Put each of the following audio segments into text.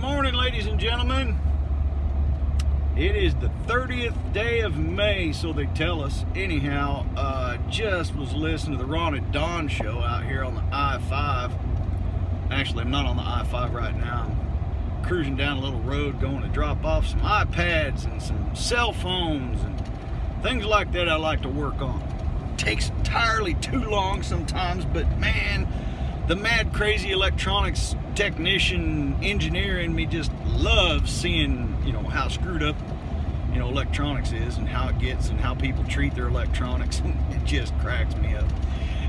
morning, ladies and gentlemen. It is the 30th day of May, so they tell us. Anyhow, just was listening to the Ron and Don show out here on the I-5. Actually, I'm not on the I-5 right now. I'm cruising down a little road going to drop off some iPads and some cell phones and things like that I like to work on. Takes entirely too long sometimes, but man, the mad crazy electronics technician engineer in me just loves seeing, how screwed up, electronics is and how it gets and how people treat their electronics. It just cracks me up.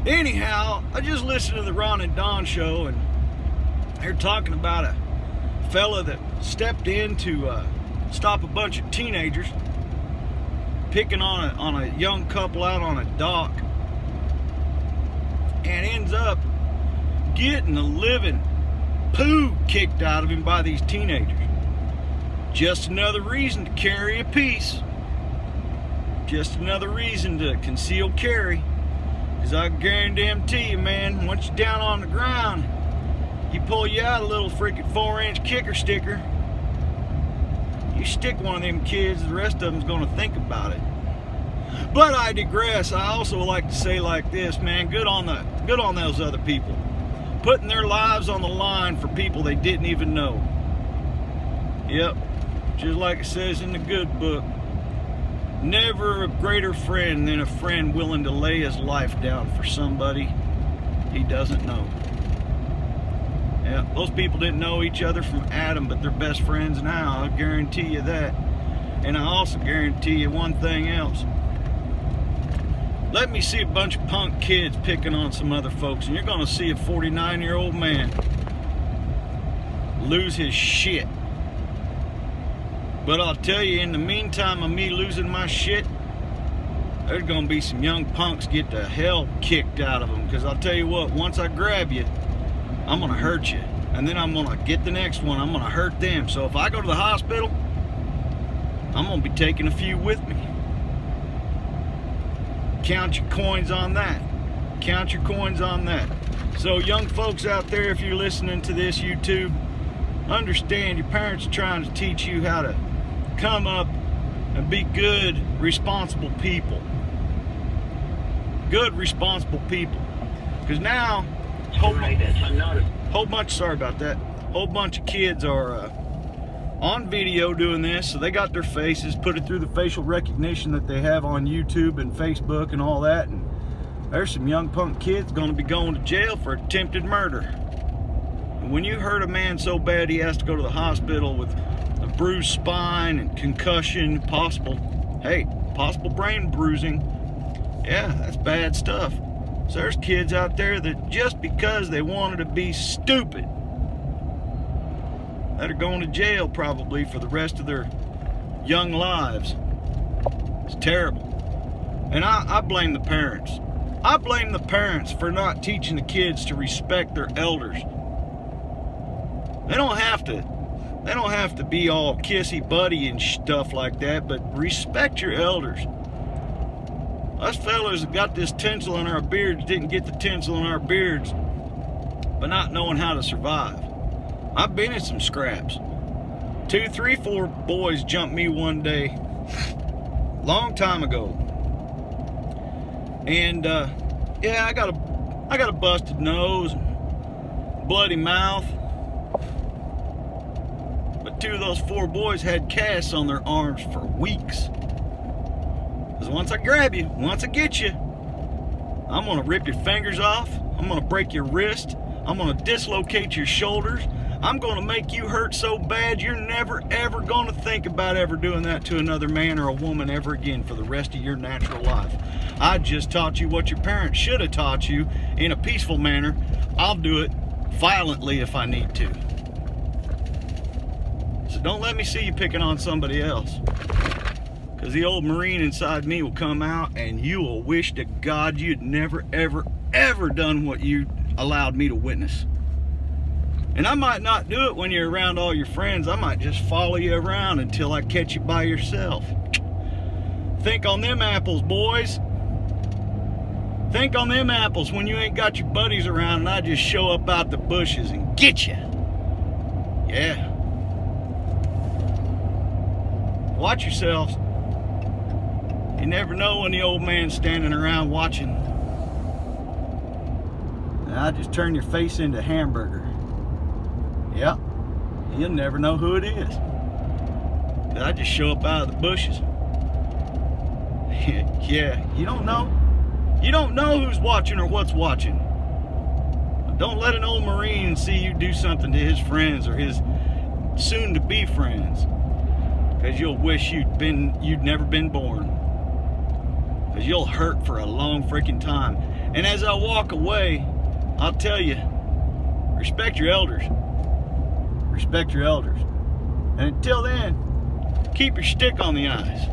Anyhow, I just listened to the Ron and Don show, and they're talking about a fella that stepped in to stop a bunch of teenagers picking on a young couple out on a dock, and ends up getting the living poo kicked out of him by these teenagers. Just another reason to carry a piece. Just another reason to conceal carry. Because I guarantee you, man, once you're down on the ground, you pull you out a little freaking 4-inch kicker sticker, you stick one of them kids, the rest of them's going to think about it. But I digress. I also like to say like this, man, good on those other people, putting their lives on the line for people they didn't even know. Yep, just like it says in the good book, never a greater friend than a friend willing to lay his life down for somebody he doesn't know. Yeah, those people didn't know each other from Adam, but they're best friends now. I guarantee you that. And I also guarantee you one thing else. Let me see a bunch of punk kids picking on some other folks, and you're going to see a 49-year-old man lose his shit. But I'll tell you, in the meantime of me losing my shit, there's going to be some young punks get the hell kicked out of them. Because I'll tell you what, once I grab you, I'm going to hurt you. And then I'm going to get the next one, I'm going to hurt them. So if I go to the hospital, I'm going to be taking a few with me. Count your coins on that. Count your coins on that. So young folks out there, if you're listening to this YouTube, understand your parents are trying to teach you how to come up and be good, responsible people. Good, responsible people. Because now, whole bunch of kids are on video doing this, so they got their faces, put it through the facial recognition that they have on YouTube and Facebook and all that, and there's some young punk kids going to be going to jail for attempted murder. And when you hurt a man so bad he has to go to the hospital with a bruised spine and concussion, possible brain bruising, yeah, that's bad stuff. So there's kids out there that just because they wanted to be stupid, that are going to jail probably for the rest of their young lives. It's terrible. And I blame the parents. I blame the parents for not teaching the kids to respect their elders. They don't have to be all kissy buddy and stuff like that, but respect your elders. Us fellas that got this tinsel in our beards didn't get the tinsel in our beards by not knowing how to survive. I've been in some scraps. 2, 3, 4 boys jumped me one day, long time ago. And yeah, I got a busted nose, bloody mouth. But 2 of those 4 boys had casts on their arms for weeks. Because once I grab you, once I get you, I'm gonna rip your fingers off. I'm gonna break your wrist. I'm gonna dislocate your shoulders. I'm going to make you hurt so bad you're never ever going to think about ever doing that to another man or a woman ever again for the rest of your natural life. I just taught you what your parents should have taught you in a peaceful manner. I'll do it violently if I need to. So don't let me see you picking on somebody else. Because the old Marine inside me will come out and you will wish to God you'd never ever ever done what you allowed me to witness. And I might not do it when you're around all your friends. I might just follow you around until I catch you by yourself. Think on them apples, boys. Think on them apples when you ain't got your buddies around and I just show up out the bushes and get you. Yeah. Watch yourselves. You never know when the old man's standing around watching. And I just turn your face into a hamburger. Yep. You'll never know who it is. I just show up out of the bushes. Yeah, you don't know. You don't know who's watching or what's watching. Don't let an old Marine see you do something to his friends or his soon-to-be friends, because you'll wish you'd never been born. Because you'll hurt for a long freaking time. And as I walk away, I'll tell you, respect your elders. Respect your elders. And until then, keep your stick on the ice.